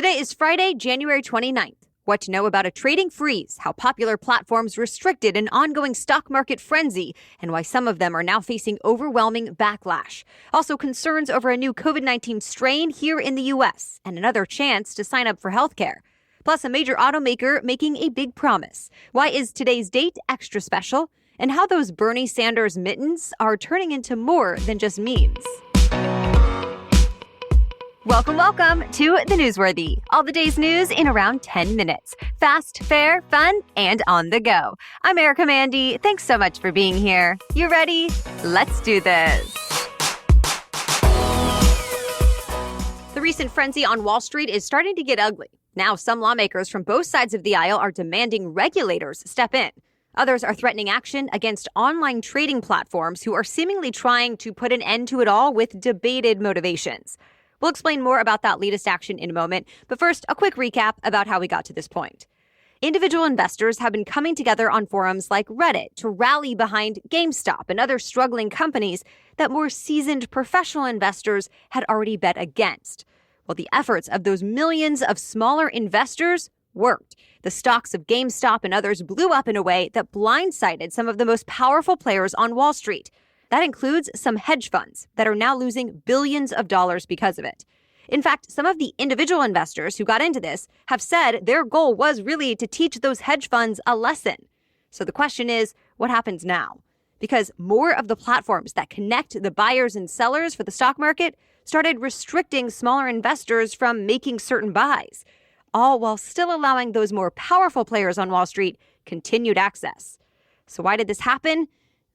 Today is Friday, January 29th. What to know about a trading freeze, how popular platforms restricted an ongoing stock market frenzy, and why some of them are now facing overwhelming backlash. Also, concerns over a new COVID-19 strain here in the U.S. and another chance to sign up for healthcare. Plus, a major automaker making a big promise. Why is today's date extra special? And how those Bernie Sanders mittens are turning into more than just memes. Welcome to The Newsworthy. All the day's news in around 10 minutes. Fast, fair, fun, and on the go. I'm Erica Mandy. Thanks so much for being here. You ready? Let's do this. The recent frenzy on Wall Street is starting to get ugly. Now, some lawmakers from both sides of the aisle are demanding regulators step in. Others are threatening action against online trading platforms who are seemingly trying to put an end to it all with debated motivations. We'll explain more about that latest action in a moment, but first, a quick recap about how we got to this point. Individual investors have been coming together on forums like Reddit to rally behind GameStop and other struggling companies that more seasoned professional investors had already bet against. Well, the efforts of those millions of smaller investors worked. The stocks of GameStop and others blew up in a way that blindsided some of the most powerful players on Wall Street. That includes some hedge funds that are now losing billions of dollars because of it. In fact, some of the individual investors who got into this have said their goal was really to teach those hedge funds a lesson. So the question is, what happens now? Because more of the platforms that connect the buyers and sellers for the stock market started restricting smaller investors from making certain buys, all while still allowing those more powerful players on Wall Street continued access. So why did this happen?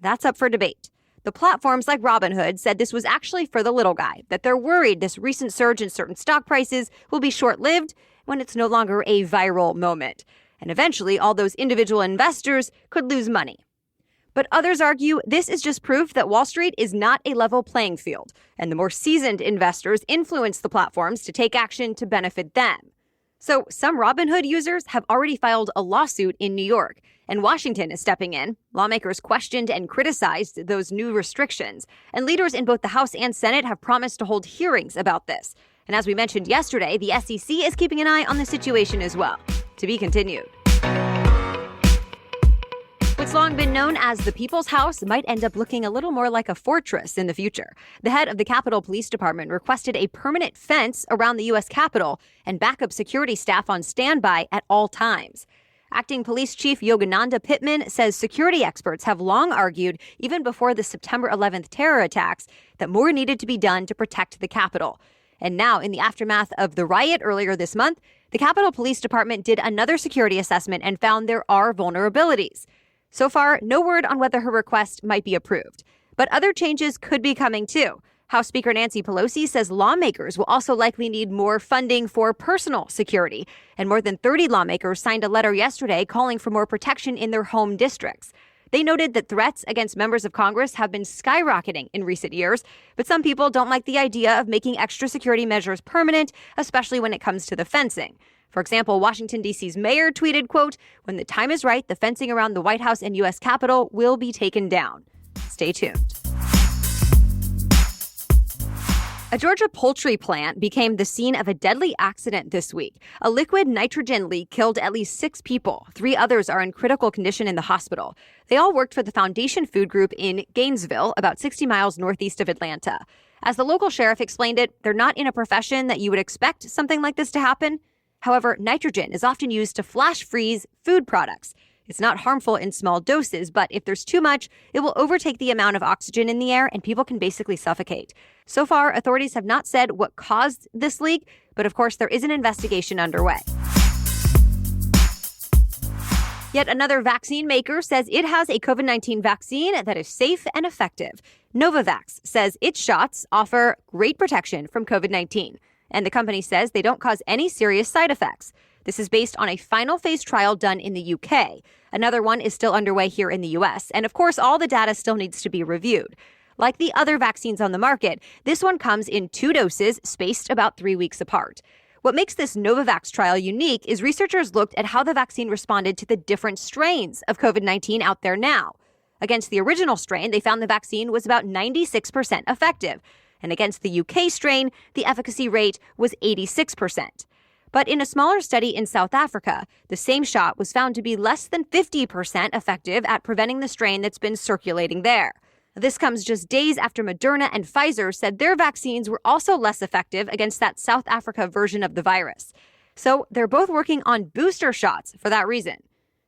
That's up for debate. The platforms like Robinhood said this was actually for the little guy, that they're worried this recent surge in certain stock prices will be short-lived when it's no longer a viral moment. And eventually, all those individual investors could lose money. But others argue this is just proof that Wall Street is not a level playing field, and the more seasoned investors influence the platforms to take action to benefit them. So some Robinhood users have already filed a lawsuit in New York, and Washington is stepping in. Lawmakers questioned and criticized those new restrictions, and leaders in both the House and Senate have promised to hold hearings about this. And as we mentioned yesterday, the SEC is keeping an eye on the situation as well. To be continued. What's long been known as the People's House might end up looking a little more like a fortress in the future. The head of the Capitol Police Department requested a permanent fence around the U.S. Capitol and backup security staff on standby at all times. Acting Police Chief Yogananda Pittman says security experts have long argued, even before the September 11th terror attacks, that more needed to be done to protect the Capitol. And now, in the aftermath of the riot earlier this month, the Capitol Police Department did another security assessment and found there are vulnerabilities. So far, no word on whether her request might be approved. But other changes could be coming too. House Speaker Nancy Pelosi says lawmakers will also likely need more funding for personal security. And more than 30 lawmakers signed a letter yesterday calling for more protection in their home districts. They noted that threats against members of Congress have been skyrocketing in recent years, but some people don't like the idea of making extra security measures permanent, especially when it comes to the fencing. For example, Washington, D.C.'s mayor tweeted, quote, "When the time is right, the fencing around the White House and U.S. Capitol will be taken down." Stay tuned. A Georgia poultry plant became the scene of a deadly accident this week. A liquid nitrogen leak killed at least 6 people. 3 others are in critical condition in the hospital. They all worked for the Foundation Food Group in Gainesville, about 60 miles northeast of Atlanta. As the local sheriff explained it, they're not in a profession that you would expect something like this to happen. However, nitrogen is often used to flash freeze food products. It's not harmful in small doses, but if there's too much, it will overtake the amount of oxygen in the air and people can basically suffocate. So far, authorities have not said what caused this leak, but of course, there is an investigation underway. Yet another vaccine maker says it has a COVID-19 vaccine that is safe and effective. Novavax says its shots offer great protection from COVID-19. And the company says they don't cause any serious side effects. This is based on a final phase trial done in the UK. Another one is still underway here in the US. And of course, all the data still needs to be reviewed. Like the other vaccines on the market, this one comes in 2 doses spaced about 3 weeks apart. What makes this Novavax trial unique is researchers looked at how the vaccine responded to the different strains of COVID-19 out there now. Against the original strain, they found the vaccine was about 96% effective. And against the UK strain, the efficacy rate was 86%. But in a smaller study in South Africa, the same shot was found to be less than 50% effective at preventing the strain that's been circulating there. This comes just days after Moderna and Pfizer said their vaccines were also less effective against that South Africa version of the virus. So they're both working on booster shots for that reason.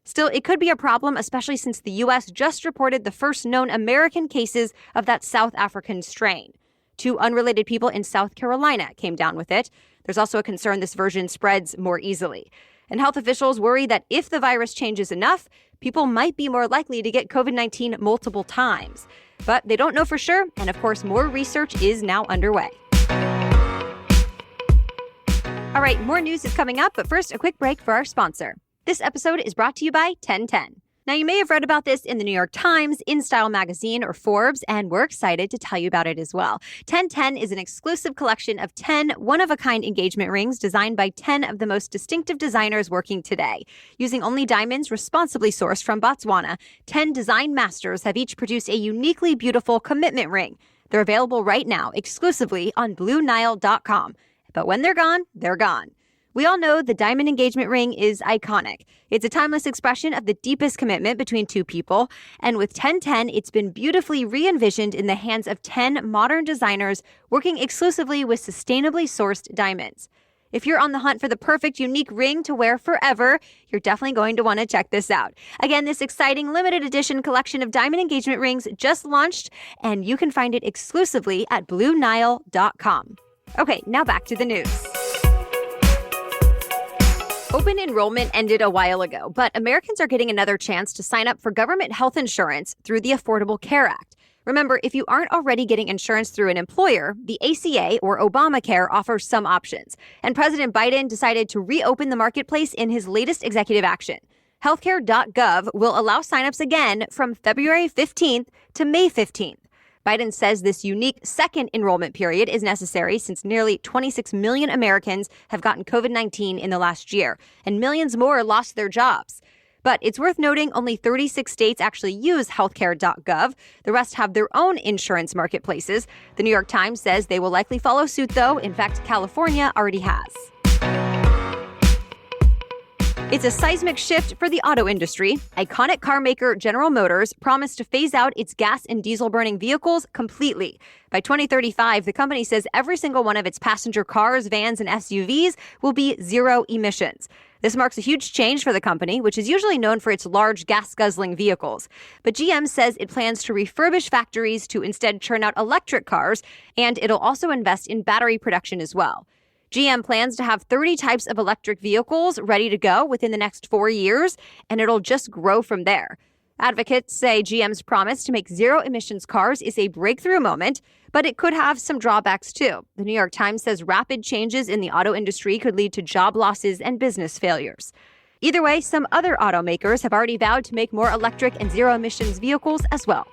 Still, it could be a problem, especially since the U.S. just reported the first known American cases of that South African strain. 2 unrelated people in South Carolina came down with it. There's also a concern this version spreads more easily. And health officials worry that if the virus changes enough, people might be more likely to get COVID-19 multiple times. But they don't know for sure, and of course, more research is now underway. All right, more news is coming up, but first, a quick break for our sponsor. This episode is brought to you by 1010. Now, you may have read about this in the New York Times, InStyle magazine, or Forbes, and we're excited to tell you about it as well. 1010 is an exclusive collection of 10 one-of-a-kind engagement rings designed by 10 of the most distinctive designers working today. Using only diamonds responsibly sourced from Botswana, 10 design masters have each produced a uniquely beautiful commitment ring. They're available right now exclusively on BlueNile.com. But when they're gone, they're gone. We all know the diamond engagement ring is iconic. It's a timeless expression of the deepest commitment between 2 people. And with 1010, it's been beautifully re-envisioned in the hands of 10 modern designers working exclusively with sustainably sourced diamonds. If you're on the hunt for the perfect, unique ring to wear forever, you're definitely going to want to check this out. Again, this exciting limited edition collection of diamond engagement rings just launched, and you can find it exclusively at BlueNile.com. Okay, now back to the news. Open enrollment ended a while ago, but Americans are getting another chance to sign up for government health insurance through the Affordable Care Act. Remember, if you aren't already getting insurance through an employer, the ACA or Obamacare offers some options. And President Biden decided to reopen the marketplace in his latest executive action. Healthcare.gov will allow signups again from February 15th to May 15th. Biden says this unique second enrollment period is necessary since nearly 26 million Americans have gotten COVID-19 in the last year, and millions more lost their jobs. But it's worth noting only 36 states actually use healthcare.gov. The rest have their own insurance marketplaces. The New York Times says they will likely follow suit, though. In fact, California already has. It's a seismic shift for the auto industry. Iconic car maker General Motors promised to phase out its gas and diesel-burning vehicles completely. By 2035, the company says every single one of its passenger cars, vans, and SUVs will be zero emissions. This marks a huge change for the company, which is usually known for its large gas-guzzling vehicles. But GM says it plans to refurbish factories to instead churn out electric cars, and it'll also invest in battery production as well. GM plans to have 30 types of electric vehicles ready to go within the next 4 years, and it'll just grow from there. Advocates say GM's promise to make zero-emissions cars is a breakthrough moment, but it could have some drawbacks too. The New York Times says rapid changes in the auto industry could lead to job losses and business failures. Either way, some other automakers have already vowed to make more electric and zero-emissions vehicles as well.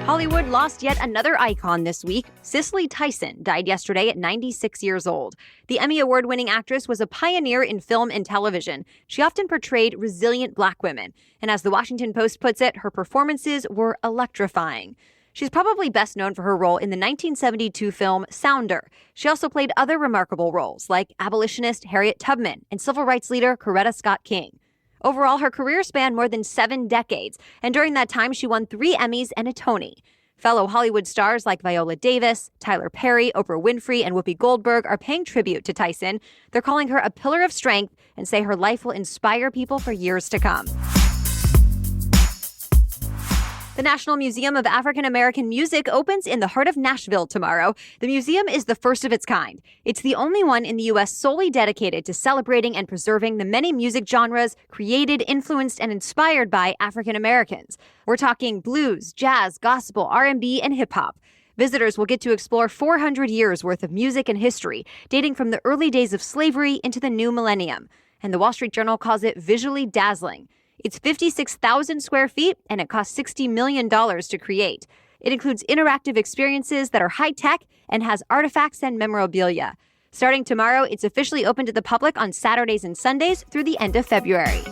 Hollywood lost yet another icon this week. Cicely Tyson died yesterday at 96 years old. The Emmy Award-winning actress was a pioneer in film and television. She often portrayed resilient Black women. And as the Washington Post puts it, her performances were electrifying. She's probably best known for her role in the 1972 film Sounder. She also played other remarkable roles like abolitionist Harriet Tubman and civil rights leader Coretta Scott King. Overall, her career spanned more than 7 decades, and during that time, she won 3 Emmys and a Tony. Fellow Hollywood stars like Viola Davis, Tyler Perry, Oprah Winfrey, and Whoopi Goldberg are paying tribute to Tyson. They're calling her a pillar of strength and say her life will inspire people for years to come. The National Museum of African American Music opens in the heart of Nashville tomorrow. The museum is the first of its kind. It's the only one in the U.S. solely dedicated to celebrating and preserving the many music genres created, influenced, and inspired by African Americans. We're talking blues, jazz, gospel, R&B, and hip-hop. Visitors will get to explore 400 years worth of music and history, dating from the early days of slavery into the new millennium. And the Wall Street Journal calls it visually dazzling. It's 56,000 square feet, and it costs $60 million to create. It includes interactive experiences that are high-tech and has artifacts and memorabilia. Starting tomorrow, it's officially open to the public on Saturdays and Sundays through the end of February.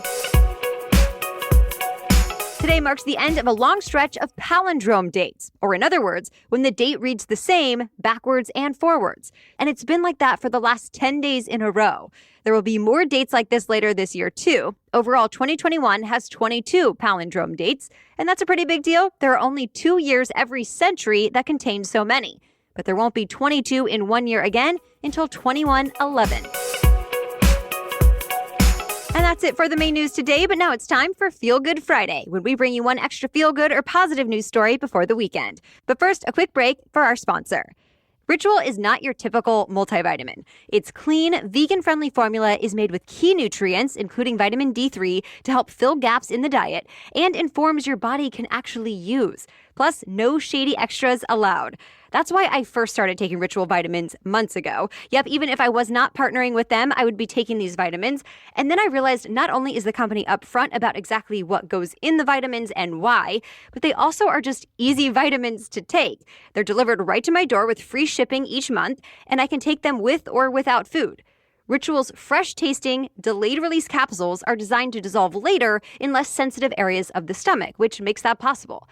Today marks the end of a long stretch of palindrome dates, or in other words, when the date reads the same backwards and forwards. And it's been like that for the last 10 days in a row. There will be more dates like this later this year, too. Overall, 2021 has 22 palindrome dates, and that's a pretty big deal. There are only 2 years every century that contain so many. But there won't be 22 in 1 year again until 2111. And that's it for the main news today, but now it's time for Feel Good Friday, when we bring you one extra feel-good or positive news story before the weekend. But first, a quick break for our sponsor. Ritual is not your typical multivitamin. Its clean, vegan-friendly formula is made with key nutrients, including vitamin D3, to help fill gaps in the diet and informs your body can actually use. Plus, no shady extras allowed. That's why I first started taking Ritual vitamins months ago. Yep, even if I was not partnering with them, I would be taking these vitamins. And then I realized not only is the company upfront about exactly what goes in the vitamins and why, but they also are just easy vitamins to take. They're delivered right to my door with free shipping each month, and I can take them with or without food. Ritual's fresh-tasting, delayed-release capsules are designed to dissolve later in less sensitive areas of the stomach, which makes that possible.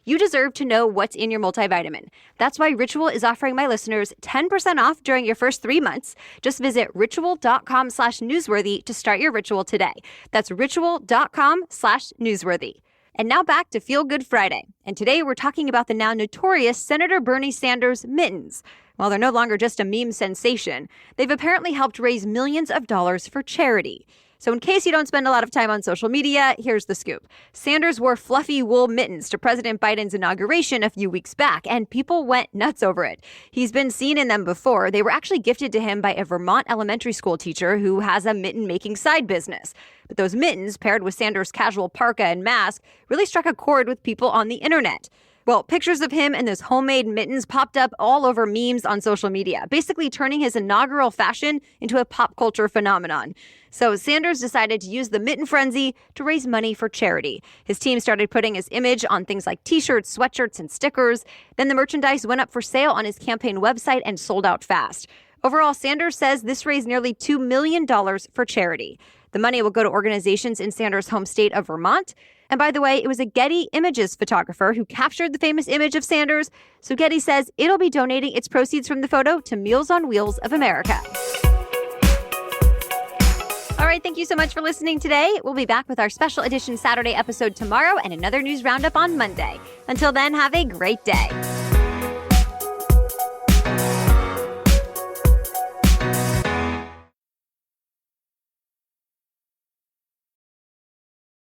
You deserve to know what's in your multivitamin. That's why Ritual is offering my listeners 10% off during your first 3 months. Just visit ritual.com/newsworthy to start your Ritual today. That's ritual.com/newsworthy. And now back to Feel Good Friday. And today we're talking about the now notorious Senator Bernie Sanders mittens. While they're no longer just a meme sensation, they've apparently helped raise millions of dollars for charity. So in case you don't spend a lot of time on social media, here's the scoop. Sanders wore fluffy wool mittens to President Biden's inauguration a few weeks back, and people went nuts over it. He's been seen in them before. They were actually gifted to him by a Vermont elementary school teacher who has a mitten-making side business. But those mittens, paired with Sanders' casual parka and mask, really struck a chord with people on the internet. Well, pictures of him and those homemade mittens popped up all over memes on social media, basically turning his inaugural fashion into a pop culture phenomenon. So Sanders decided to use the mitten frenzy to raise money for charity. His team started putting his image on things like t-shirts, sweatshirts, and stickers. Then the merchandise went up for sale on his campaign website and sold out fast. Overall, Sanders says this raised nearly $2 million for charity. The money will go to organizations in Sanders' home state of Vermont. And by the way, it was a Getty Images photographer who captured the famous image of Sanders. So Getty says it'll be donating its proceeds from the photo to Meals on Wheels of America. All right, thank you so much for listening today. We'll be back with our special edition Saturday episode tomorrow and another news roundup on Monday. Until then, have a great day.